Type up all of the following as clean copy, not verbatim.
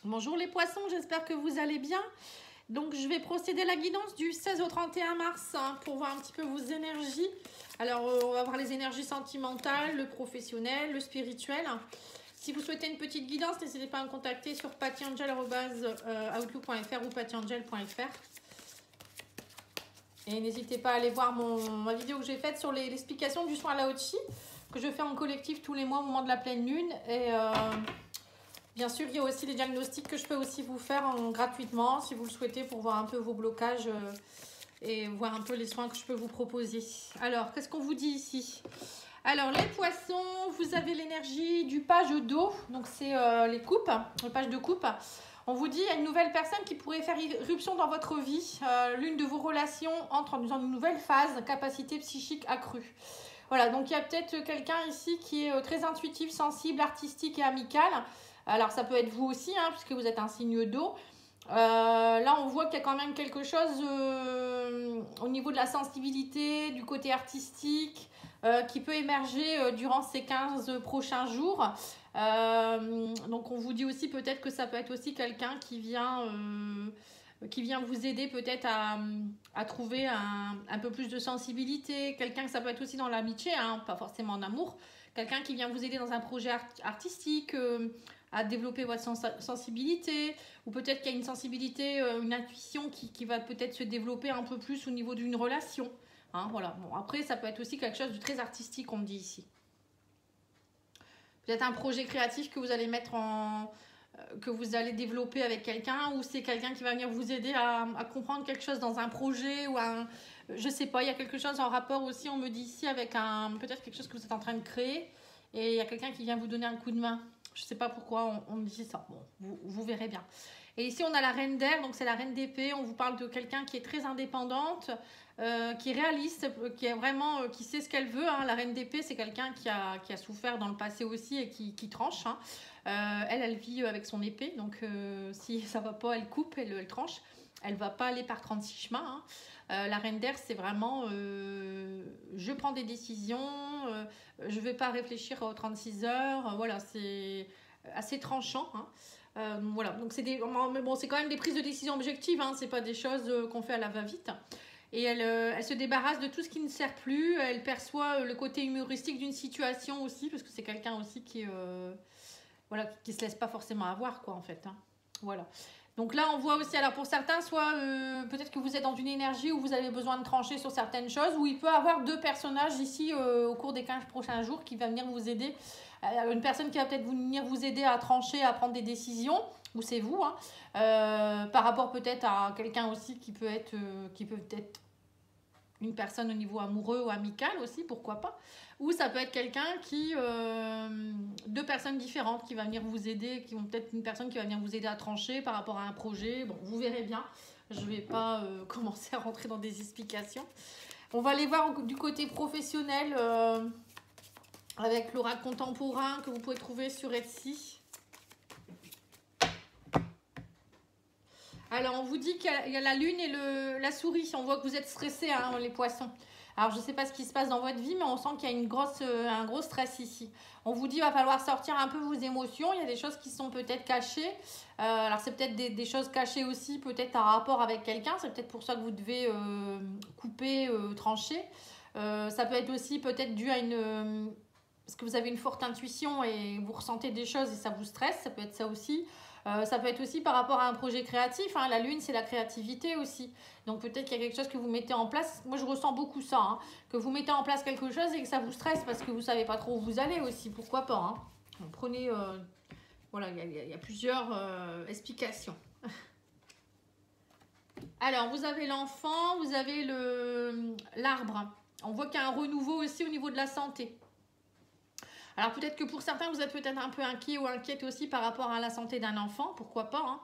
Bonjour les poissons, j'espère que vous allez bien. Donc je vais procéder à la guidance du 16 au 31 mars pour voir un petit peu vos énergies. Alors on va voir les énergies sentimentales, le professionnel, le spirituel. Si vous souhaitez une petite guidance, n'hésitez pas à me contacter sur pattyangel@outlook.fr ou pattyangel.fr. Et n'hésitez pas à aller voir ma vidéo que j'ai faite sur l'explication du soin Lao-Chi, que je fais en collectif tous les mois au moment de la pleine lune. Et bien sûr, il y a aussi les diagnostics que je peux aussi vous faire gratuitement si vous le souhaitez pour voir un peu vos blocages et voir un peu les soins que je peux vous proposer. Alors, qu'est-ce qu'on vous dit ici? Alors, les poissons, vous avez l'énergie du page d'eau. Donc, c'est les coupes, le page de coupe. On vous dit, il y a une nouvelle personne qui pourrait faire irruption dans votre vie. L'une de vos relations entre dans une nouvelle phase, capacité psychique accrue. Voilà, donc il y a peut-être quelqu'un ici qui est très intuitif, sensible, artistique et amical. Alors, ça peut être vous aussi, hein, puisque vous êtes un signe d'eau. Là, on voit qu'il y a quand même quelque chose au niveau de la sensibilité, du côté artistique, qui peut émerger durant ces 15 prochains jours. Donc, on vous dit aussi peut-être que ça peut être aussi quelqu'un qui vient vous aider peut-être à trouver un peu plus de sensibilité. Quelqu'un que ça peut être aussi dans l'amitié, hein, pas forcément en amour. Quelqu'un qui vient vous aider dans un projet artistique, à développer votre sensibilité, ou peut-être qu'il y a une sensibilité, une intuition qui va peut-être se développer un peu plus au niveau d'une relation. Hein, voilà. Bon, après, ça peut être aussi quelque chose de très artistique, on me dit ici. Peut-être un projet créatif que vous allez mettre que vous allez développer avec quelqu'un, ou c'est quelqu'un qui va venir vous aider à comprendre quelque chose dans un projet, ou je sais pas, il y a quelque chose en rapport aussi, on me dit ici, avec peut-être quelque chose que vous êtes en train de créer, et il y a quelqu'un qui vient vous donner un coup de main. Je ne sais pas pourquoi on me dit ça. Bon, vous verrez bien. Et ici, on a la reine d'air, donc c'est la reine d'épée. On vous parle de quelqu'un qui est très indépendante, qui est réaliste, qui est vraiment, qui sait ce qu'elle veut. Hein. La reine d'épée, c'est quelqu'un qui a souffert dans le passé aussi et qui tranche. Hein. Elle vit avec son épée, donc si ça ne va pas, elle coupe, elle tranche. Elle ne va pas aller par 36 chemins. Hein. La reine d'air, c'est vraiment je prends des décisions, je ne vais pas réfléchir aux 36 heures. Voilà, c'est assez tranchant. Hein. Voilà, donc mais bon, c'est quand même des prises de décision objectives. Hein. Ce n'est pas des choses qu'on fait à la va-vite. Et elle se débarrasse de tout ce qui ne sert plus. Elle perçoit le côté humoristique d'une situation aussi, parce que c'est quelqu'un aussi qui se laisse pas forcément avoir, quoi, en fait. Hein. Voilà. Donc là, on voit aussi, alors pour certains, soit peut-être que vous êtes dans une énergie où vous avez besoin de trancher sur certaines choses, où il peut y avoir deux personnages ici au cours des 15 prochains jours qui va venir vous aider. Une personne qui va peut-être venir vous aider à trancher, à prendre des décisions, ou c'est vous, hein, par rapport peut-être à quelqu'un aussi qui peut être une personne au niveau amoureux ou amical aussi, pourquoi pas. Ou ça peut être quelqu'un deux personnes différentes qui va venir vous aider, qui vont peut-être une personne qui va venir vous aider à trancher par rapport à un projet. Bon, vous verrez bien. Je ne vais pas commencer à rentrer dans des explications. On va aller voir du côté professionnel avec l'oracle contemporain que vous pouvez trouver sur Etsy. Alors, on vous dit qu'il y a la lune et la souris. On voit que vous êtes stressés, hein, les poissons. Alors, je ne sais pas ce qui se passe dans votre vie, mais on sent qu'il y a un gros stress ici. On vous dit qu'il va falloir sortir un peu vos émotions. Il y a des choses qui sont peut-être cachées. Alors, c'est peut-être des choses cachées aussi, peut-être en rapport avec quelqu'un. C'est peut-être pour ça que vous devez couper, trancher. Ça peut être aussi peut-être dû à parce que vous avez une forte intuition et vous ressentez des choses et ça vous stresse. Ça peut être ça aussi. Ça peut être aussi par rapport à un projet créatif. Hein. La lune, c'est la créativité aussi. Donc peut-être qu'il y a quelque chose que vous mettez en place. Moi, je ressens beaucoup ça. Hein. Que vous mettez en place quelque chose et que ça vous stresse parce que vous ne savez pas trop où vous allez aussi. Pourquoi pas, hein. Donc, prenez... voilà, il y a plusieurs explications. Alors, vous avez l'enfant, vous avez l'arbre. On voit qu'il y a un renouveau aussi au niveau de la santé. Alors peut-être que pour certains, vous êtes peut-être un peu inquiet ou inquiète aussi par rapport à la santé d'un enfant, pourquoi pas.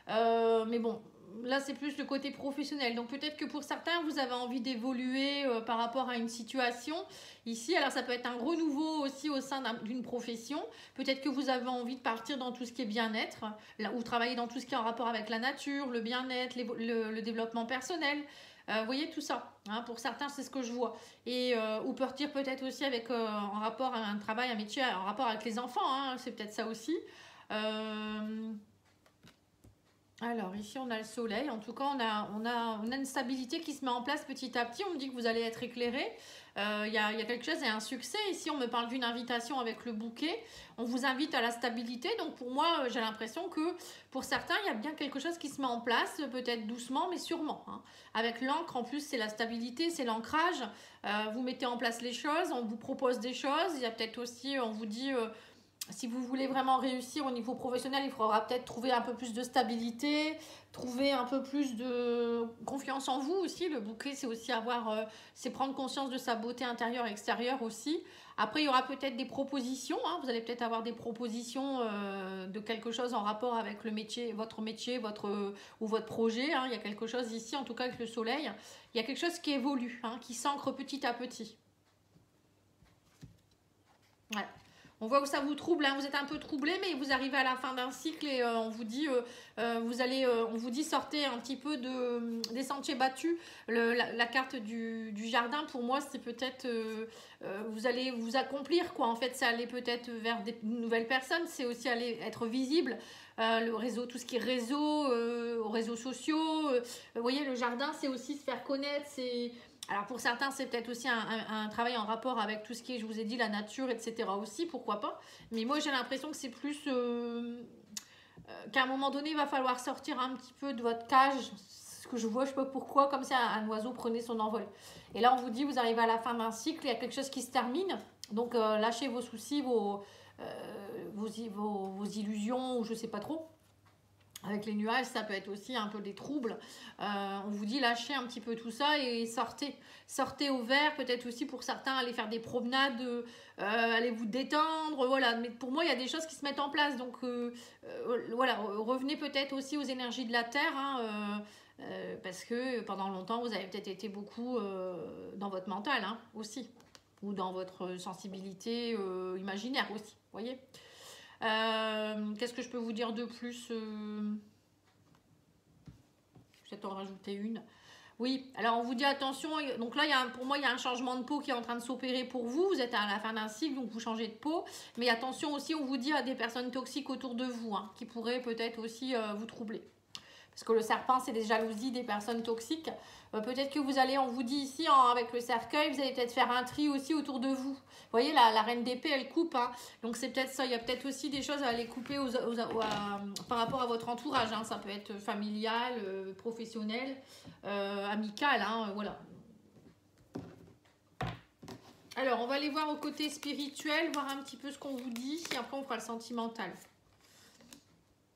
Hein. Mais bon, là c'est plus le côté professionnel. Donc peut-être que pour certains, vous avez envie d'évoluer par rapport à une situation ici. Alors ça peut être un renouveau aussi au sein d'une profession. Peut-être que vous avez envie de partir dans tout ce qui est bien-être, ou travailler dans tout ce qui est en rapport avec la nature, le bien-être, le développement personnel. Vous voyez tout ça, hein, pour certains c'est ce que je vois. Et ou partir peut-être aussi avec en rapport à un travail, un métier, en rapport avec les enfants, hein, c'est peut-être ça aussi. Alors ici on a le soleil, en tout cas on a une stabilité qui se met en place petit à petit, on me dit que vous allez être éclairé, il y a quelque chose, il y a un succès, ici on me parle d'une invitation avec le bouquet, on vous invite à la stabilité, donc pour moi j'ai l'impression que pour certains il y a bien quelque chose qui se met en place, peut-être doucement mais sûrement, hein. Avec l'encre en plus c'est la stabilité, c'est l'ancrage, vous mettez en place les choses, on vous propose des choses, il y a peut-être aussi, on vous dit... si vous voulez vraiment réussir au niveau professionnel, il faudra peut-être trouver un peu plus de stabilité, trouver un peu plus de confiance en vous aussi. Le bouquet, c'est aussi avoir, c'est prendre conscience de sa beauté intérieure et extérieure aussi. Après, il y aura peut-être des propositions, hein. Vous allez peut-être avoir des propositions de quelque chose en rapport avec le métier, ou votre projet, hein. Il y a quelque chose ici, en tout cas avec le soleil. Il y a quelque chose qui évolue, hein, qui s'ancre petit à petit. Voilà. On voit que ça vous trouble, hein, vous êtes un peu troublé, mais vous arrivez à la fin d'un cycle et on vous dit, on vous dit sortez un petit peu des sentiers battus. La carte du jardin, pour moi, c'est peut-être, vous allez vous accomplir, quoi. En fait, c'est aller peut-être vers des nouvelles personnes, c'est aussi aller être visible. Le réseau, tout ce qui est réseau, réseaux sociaux. Vous voyez, le jardin, c'est aussi se faire connaître, c'est... Alors pour certains, c'est peut-être aussi un travail en rapport avec tout ce qui est, je vous ai dit, la nature, etc. aussi, pourquoi pas. Mais moi, j'ai l'impression que c'est plus qu'à un moment donné, il va falloir sortir un petit peu de votre cage. Ce que je vois, je ne sais pas pourquoi, comme si un oiseau prenait son envol. Et là, on vous dit, vous arrivez à la fin d'un cycle, il y a quelque chose qui se termine. Donc, lâchez vos soucis, vos illusions, ou je ne sais pas trop. Avec les nuages, ça peut être aussi un peu des troubles. On vous dit lâchez un petit peu tout ça et sortez. Sortez au vert, peut-être aussi pour certains, aller faire des promenades, allez vous détendre. Voilà. Mais pour moi, il y a des choses qui se mettent en place. Donc voilà, revenez peut-être aussi aux énergies de la Terre. Hein, parce que pendant longtemps, vous avez peut-être été beaucoup dans votre mental, hein, aussi. Ou dans votre sensibilité imaginaire aussi. Vous voyez ? Qu'est-ce que je peux vous dire de plus? Peut-être en rajouter une. Oui, alors on vous dit attention, donc là pour moi il y a un changement de peau qui est en train de s'opérer pour vous, vous êtes à la fin d'un cycle donc vous changez de peau, mais attention aussi on vous dit à des personnes toxiques autour de vous, hein, qui pourraient peut-être aussi vous troubler. Parce que le serpent, c'est des jalousies des personnes toxiques. Peut-être que vous allez, on vous dit ici, avec le cercueil, vous allez peut-être faire un tri aussi autour de vous. Vous voyez, la reine d'épée, elle coupe. Hein. Donc, c'est peut-être ça. Il y a peut-être aussi des choses à aller couper par rapport à votre entourage. Hein. Ça peut être familial, professionnel, amical. Hein, voilà. Alors, on va aller voir au côté spirituel, voir un petit peu ce qu'on vous dit. Et après, on fera le sentimental.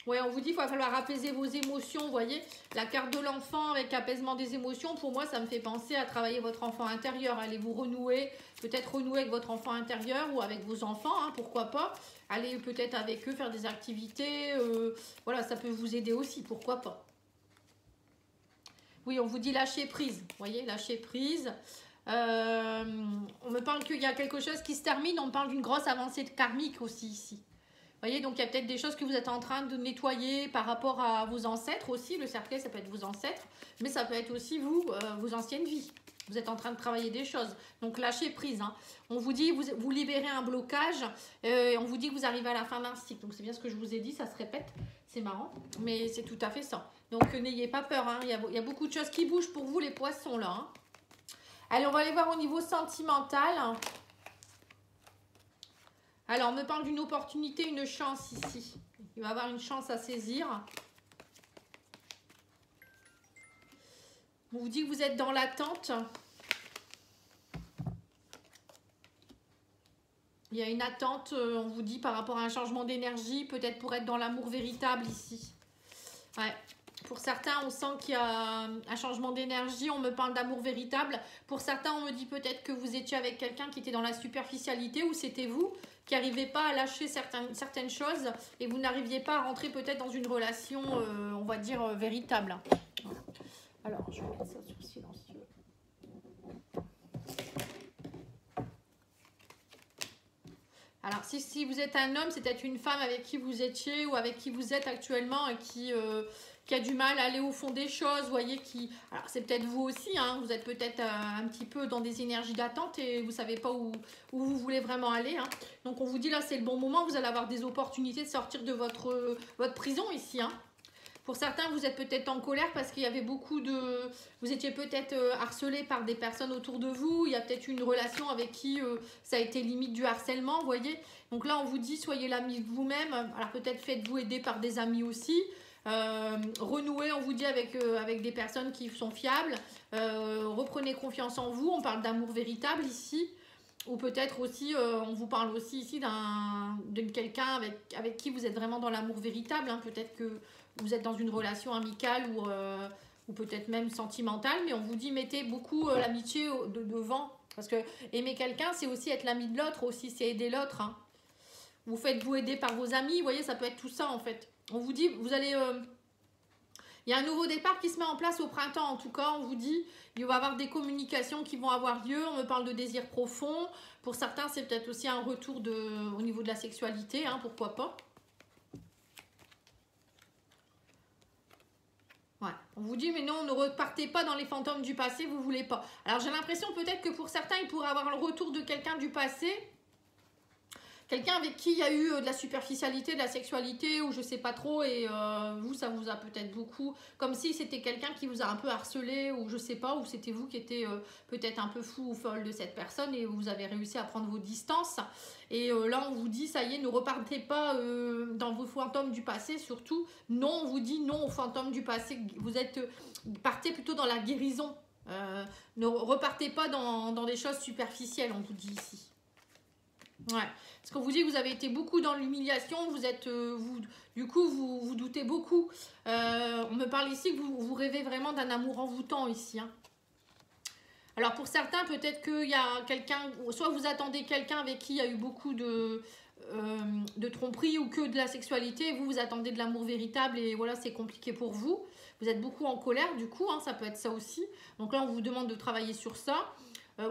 Oui, on vous dit qu'il va falloir apaiser vos émotions, vous voyez. La carte de l'enfant avec apaisement des émotions, pour moi, ça me fait penser à travailler votre enfant intérieur. Allez vous renouer, peut-être renouer avec votre enfant intérieur ou avec vos enfants, hein, pourquoi pas. Allez peut-être avec eux faire des activités, voilà, ça peut vous aider aussi, pourquoi pas. Oui, on vous dit lâcher prise, vous voyez, lâcher prise. On me parle qu'il y a quelque chose qui se termine, on me parle d'une grosse avancée karmique aussi ici. Vous voyez, donc il y a peut-être des choses que vous êtes en train de nettoyer par rapport à vos ancêtres aussi. Le cercueil, ça peut être vos ancêtres, mais ça peut être aussi vous, vos anciennes vies. Vous êtes en train de travailler des choses. Donc lâchez prise. Hein. On vous dit, vous libérez un blocage, on vous dit que vous arrivez à la fin d'un cycle. Donc c'est bien ce que je vous ai dit, ça se répète. C'est marrant, mais c'est tout à fait ça. Donc n'ayez pas peur. Hein. Il y a beaucoup de choses qui bougent pour vous, les poissons, là. Hein. Allez, on va aller voir au niveau sentimental. Alors, on me parle d'une opportunité, une chance ici. Il va y avoir une chance à saisir. On vous dit que vous êtes dans l'attente. Il y a une attente, on vous dit, par rapport à un changement d'énergie, peut-être pour être dans l'amour véritable ici. Ouais. Pour certains, on sent qu'il y a un changement d'énergie, on me parle d'amour véritable. Pour certains, on me dit peut-être que vous étiez avec quelqu'un qui était dans la superficialité ou c'était vous qui n'arrivez pas à lâcher certaines choses et vous n'arriviez pas à rentrer peut-être dans une relation, on va dire, véritable. Alors, je vais mettre ça sur silencieux. Alors, si vous êtes un homme, c'est peut-être une femme avec qui vous étiez ou avec qui vous êtes actuellement et qui a du mal à aller au fond des choses, vous voyez, alors c'est peut-être vous aussi, hein, vous êtes peut-être un petit peu dans des énergies d'attente et vous ne savez pas où vous voulez vraiment aller. Hein. Donc on vous dit là, c'est le bon moment, vous allez avoir des opportunités de sortir de votre prison ici. Hein. Pour certains, vous êtes peut-être en colère parce qu'il y avait beaucoup de... Vous étiez peut-être harcelé par des personnes autour de vous. Il y a peut-être une relation avec qui ça a été limite du harcèlement, vous voyez. Donc là, on vous dit, soyez l'ami de vous-même. Alors peut-être faites-vous aider par des amis aussi. Renouer, on vous dit, avec des personnes qui sont fiables. Reprenez confiance en vous. On parle d'amour véritable ici. Ou peut-être aussi, on vous parle aussi ici de quelqu'un avec qui vous êtes vraiment dans l'amour véritable. Hein. Peut-être que vous êtes dans une relation amicale ou peut-être même sentimentale. Mais on vous dit, mettez beaucoup l'amitié devant. Parce que aimer quelqu'un, c'est aussi être l'ami de l'autre aussi. C'est aider l'autre. Hein. Vous faites-vous aider par vos amis. Vous voyez, ça peut être tout ça en fait. On vous dit, vous allez... il y a un nouveau départ qui se met en place au printemps. En tout cas, on vous dit, il va y avoir des communications qui vont avoir lieu. On me parle de désir profond. Pour certains, c'est peut-être aussi un retour au niveau de la sexualité. Hein, pourquoi pas. Ouais. On vous dit, mais non, ne repartez pas dans les fantômes du passé, vous voulez pas. Alors, j'ai l'impression peut-être que pour certains, il pourrait avoir le retour de quelqu'un du passé. Quelqu'un avec qui il y a eu de la superficialité, de la sexualité, ou je sais pas trop, et vous, ça vous a peut-être beaucoup... Comme si c'était quelqu'un qui vous a un peu harcelé, ou je sais pas, ou c'était vous qui étiez peut-être un peu fou ou folle de cette personne, et vous avez réussi à prendre vos distances. Et là, on vous dit, ça y est, ne repartez pas dans vos fantômes du passé, surtout. Non, on vous dit non aux fantômes du passé. Partez plutôt dans la guérison. Ne repartez pas dans des choses superficielles, on vous dit ici. Ouais. Parce qu'on vous dit que vous avez été beaucoup dans l'humiliation, vous êtes, du coup, vous doutez beaucoup. On me parle ici que vous rêvez vraiment d'un amour envoûtant ici. Hein. Alors pour certains, peut-être qu'il y a quelqu'un, soit vous attendez quelqu'un avec qui il y a eu beaucoup de tromperie ou que de la sexualité, vous attendez de l'amour véritable et voilà, c'est compliqué pour vous. Vous êtes beaucoup en colère du coup, hein, ça peut être ça aussi. Donc là, on vous demande de travailler sur ça.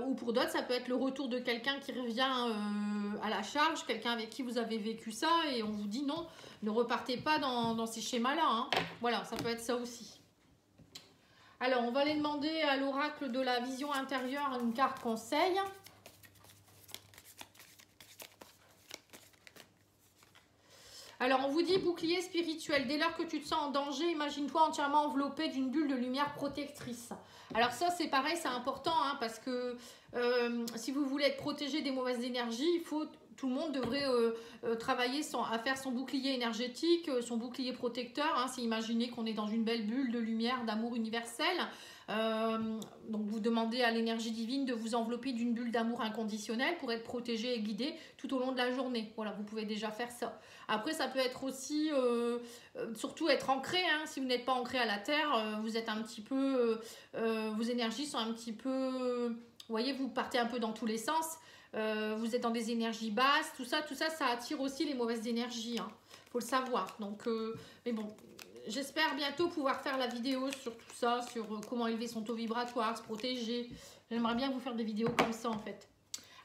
Ou pour d'autres, ça peut être le retour de quelqu'un qui revient à la charge, quelqu'un avec qui vous avez vécu ça et on vous dit non, ne repartez pas dans ces schémas-là. Hein. Voilà, ça peut être ça aussi. Alors, on va aller demander à l'oracle de la vision intérieure une carte conseil. Alors, on vous dit bouclier spirituel. Dès lors que tu te sens en danger, imagine-toi entièrement enveloppé d'une bulle de lumière protectrice. Alors ça, c'est pareil, c'est important, hein, parce que si vous voulez être protégé des mauvaises énergies, tout le monde devrait travailler à faire son bouclier énergétique, son bouclier protecteur. Hein, c'est imaginer qu'on est dans une belle bulle de lumière, d'amour universel. Donc vous demandez à l'énergie divine de vous envelopper d'une bulle d'amour inconditionnel pour être protégé et guidé tout au long de la journée. Voilà, vous pouvez déjà faire ça. Après, ça peut être aussi, surtout être ancré. Hein, si vous n'êtes pas ancré à la terre, vous êtes un petit peu, vos énergies sont un petit peu, vous voyez, vous partez un peu dans tous les sens. Vous êtes dans des énergies basses, tout ça, ça attire aussi les mauvaises énergies. Hein, faut le savoir. Donc, mais bon. J'espère bientôt pouvoir faire la vidéo sur tout ça, sur comment élever son taux vibratoire, se protéger. J'aimerais bien vous faire des vidéos comme ça en fait.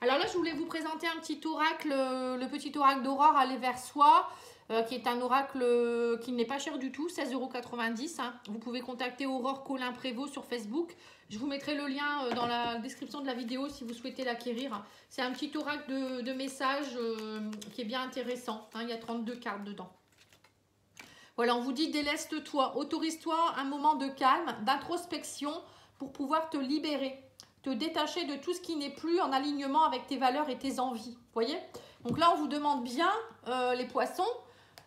Alors là, je voulais vous présenter un petit oracle, le petit oracle d'Aurore Aller vers soi, qui est un oracle qui n'est pas cher du tout, 16,90 €. Hein. Vous pouvez contacter Aurore Colin Prévost sur Facebook. Je vous mettrai le lien dans la description de la vidéo si vous souhaitez l'acquérir. C'est un petit oracle de messages qui est bien intéressant. Hein. Il y a 32 cartes dedans. Voilà, on vous dit déleste-toi, autorise-toi un moment de calme, d'introspection pour pouvoir te libérer, te détacher de tout ce qui n'est plus en alignement avec tes valeurs et tes envies. Vous voyez? Donc là, on vous demande bien, les poissons,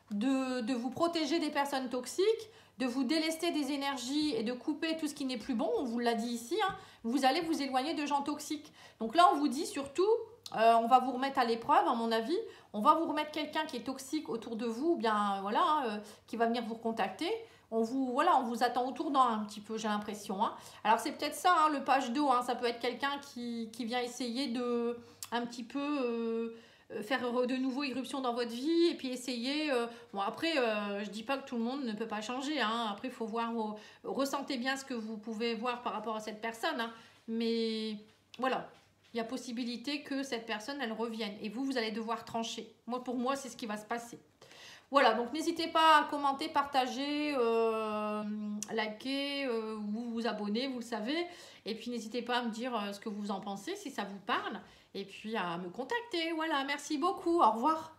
de vous protéger des personnes toxiques, de vous délester des énergies et de couper tout ce qui n'est plus bon. On vous l'a dit ici, hein, vous allez vous éloigner de gens toxiques. Donc là, on vous dit surtout... on va vous remettre à l'épreuve, à mon avis. On va vous remettre quelqu'un qui est toxique autour de vous, ou bien voilà, hein, qui va venir vous recontacter. On vous attend au tournant un petit peu, j'ai l'impression. Hein. Alors c'est peut-être ça, hein, le page d'eau. Hein, ça peut être quelqu'un qui vient essayer de un petit peu faire de nouveau irruption dans votre vie et puis essayer. Bon après, je dis pas que tout le monde ne peut pas changer. Hein. Après, il faut voir, ressentez bien ce que vous pouvez voir par rapport à cette personne. Hein. Mais voilà. Il y a possibilité que cette personne, elle revienne. Et vous allez devoir trancher. Pour moi, c'est ce qui va se passer. Voilà, donc n'hésitez pas à commenter, partager, liker, vous abonner, vous le savez. Et puis n'hésitez pas à me dire ce que vous en pensez, si ça vous parle. Et puis à me contacter. Voilà, merci beaucoup. Au revoir.